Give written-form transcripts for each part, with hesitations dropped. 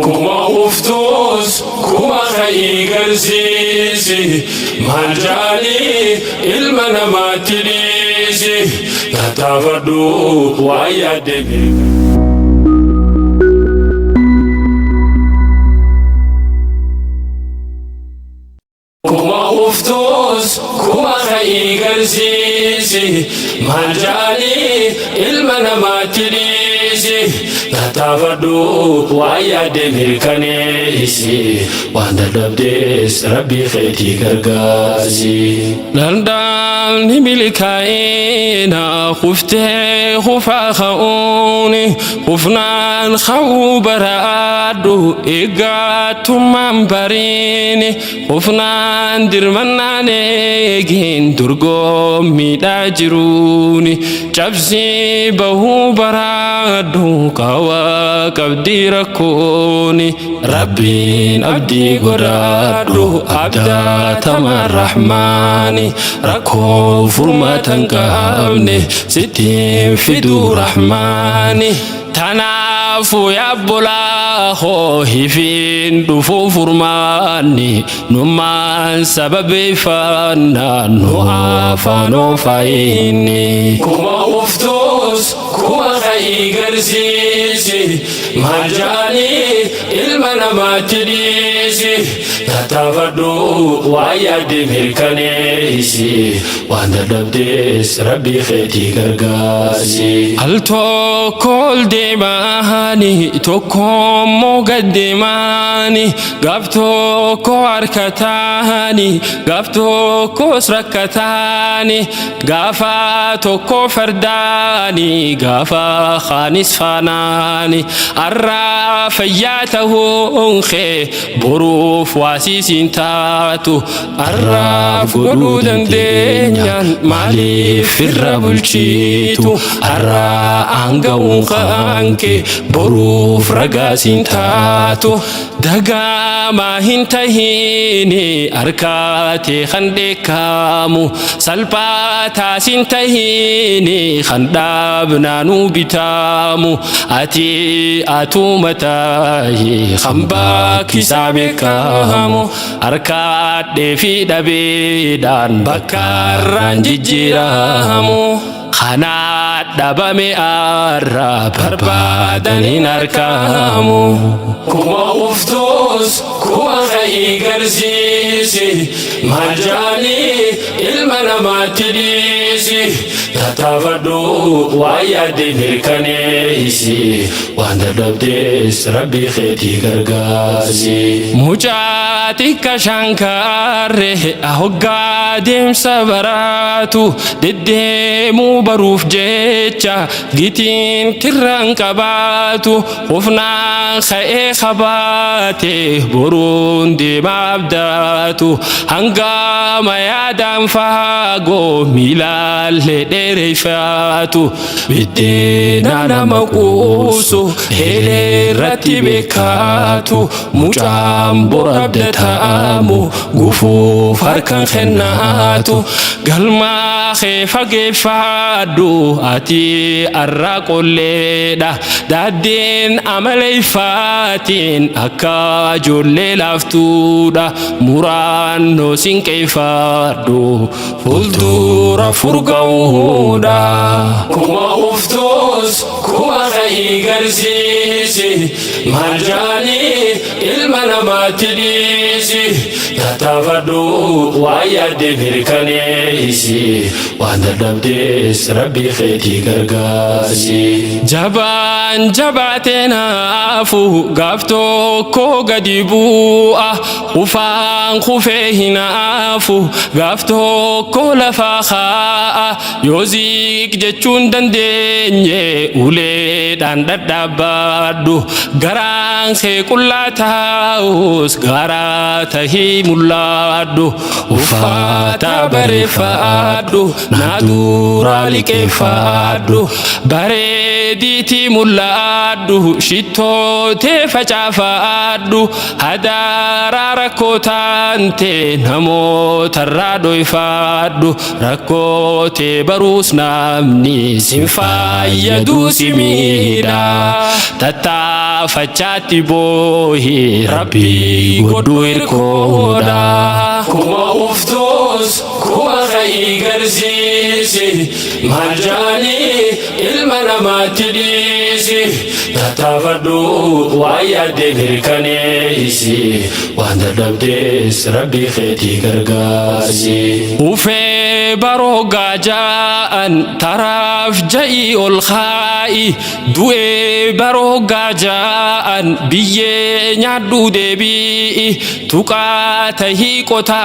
Kuma uftus, kuma khaygarsiisi maljali ilma namatilisi tatafadu wa yademi. Kuma uftus, kuma khaygarsiisi maljali ilma namatilisi tatafadu wa yademi kanesi wanda dabdes rabbi khayti gargazi landal nimilikaina khufte khufa khauni khufnan khawbaradu igatum mambarini khufnan dirmanane gin durgo midajiruni chabsi bahu baradu وكبدي ركوني ربي أبدي قرادو أبدا تما الرحمن ركو فرما تنقابني ستين فدو رحماني تنافو يا بلا خوهي فين دفو فرماني نمان سبب فانا نوافانو فايني كما أفتوس كما خيغرسيسي مالجاني إلمنا ما تديسي تتفردو ويادي ملكنيسي وانا دبديس ربي خيتي غرغاسي التو كل ديماني توكم مقدماني قبتو كو أركتاني قبتو كو سركتاني قافاتو كو فرداني قافا خانس فاناني الرافياته انخي بروف واسيسين تاتو الراف قدودن دينيان مالي في الرابلشيتو الرا أنقون خانكي بروف رقاسين تاتو دقا ما هنتهيني أركاتي خندكامو سلباتا سنتهيني خندابنا نوبتامو أتي أتو متاهي خمباكي سابكامو أركات دي في دبيدان بكاران جيجيرامو خانات دبامي أرى بربادن أركامو كما أفتوس كما خيغرسيسي مالجاني إلمنا ما تديسي تتفردو ويادي ملكنيسي وانا دبديس ربي خيتي غرغازي مجاتي كشانكاره أهوغا ديم سبراتو دديمو بروف جيتشا جيتين كران كباتو وفنا خي خباتي برون دي مابداتو هنگا ما يادام فاغو ميلال ريفاتو بدينا نمقوسو هيلي رتبكاتو مجام بربدتامو غفو فركن خناتو قلما خيفا قفادو أتي أراقو ليدا دادين عملي فاتين أكا جولي لافتودا مرانو سنكيفادو فلدورا فرقودا كما أفتوس كما خيغرسيسي مالجاني إلمنا ما تديسي تتفردو ويادي ملكنيسي وانا دبديس ربي خيتي غرغاسي جبان جباتنا فو غافتو كو غديبوآ وفان خفيهنا فو غافتو كو لفاخاء يوزيك جتشون دنديني ولي دان ددابادو غران سيكولا تاوس غارا تهي مولادو وفاتا برفادو نادورا لكيفادو بريديتي مولادو شتو تفجافادو هدارا ركوتانتي نمو ترادو يفادو ركوتي برو garus namni sinfayyadu simida tata fachati bohi rabbi godu irkoda kuma uftus kuma khay garzisi marjani ilmana matidisi tata fadu wayade nirkanesi wanda dabdes rabbi kheti gargasi ufe baroga jaan taraf jai ol khai duwe baroga jaan biye nyadu debi tuka tahi kota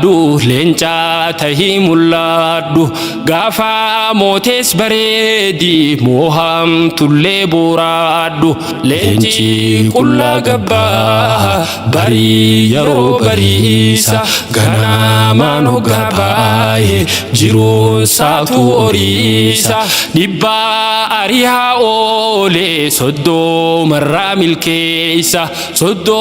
du lenca tahi muladu gafa motes baredi moham tulle boradu lenci kulla gabba bari yaro barisa gana mano gabaye jirun satu orisa dibba ariha ole soddo maramil keisa soddo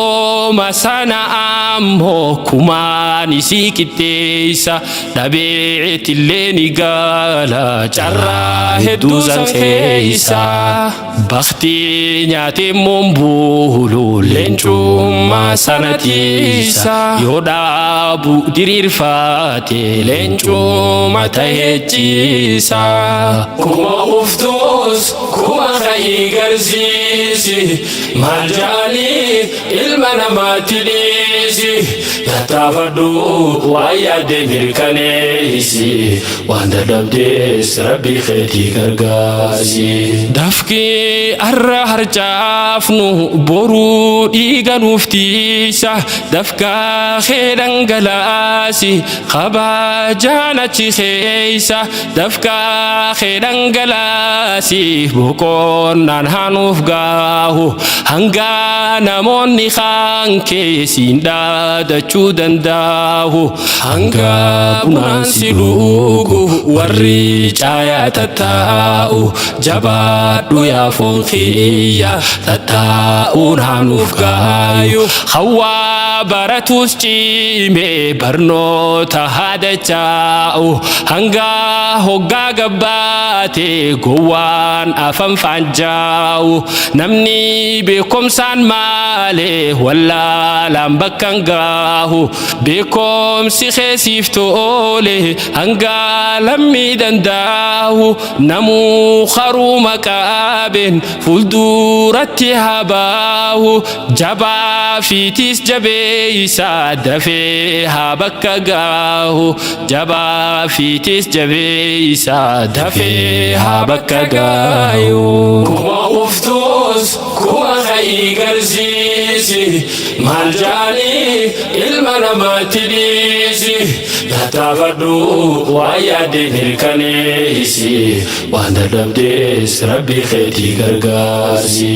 masana amho kumani sikiteisa dabeeti leni gala charra hedu zankeisa bakhti nyate mombulu lenchuma sanatisa yoda bu dirir fate lenchuma tahechisa kuma uftus kuma khay garzisi marjani ilmana matilisi yatafadu wayade nirkanesi wanda dabdes rabbi kheti gargasi dafki arra harjafnu boru digan uftisa dafka khedan galasi khaba janachi kheisa dafka khedan galasi bukon nan hanuf gahu hanga namonni khanke sinda da chudan dahu hanga bunan silugu warri chaya tatau jabadu ya funkiya tatau hanuf gayu khawa baratus chime barno tahada chau hanga hogga gabate gowan afam fanjau namni bekom san male walla lambakan gahu bekom si khesiftole hanga lammi dandahu namu kharu makaben fuldurati habahu jaba fitis jabeisa dafe habakka gahu jaba fitis jabeisa dafe habakka gayu kuma uftus kuma khay garzisi marjani ilmana matidisi yatafadu wayade nirkanesi wanda dabdes rabbi kheti gargasi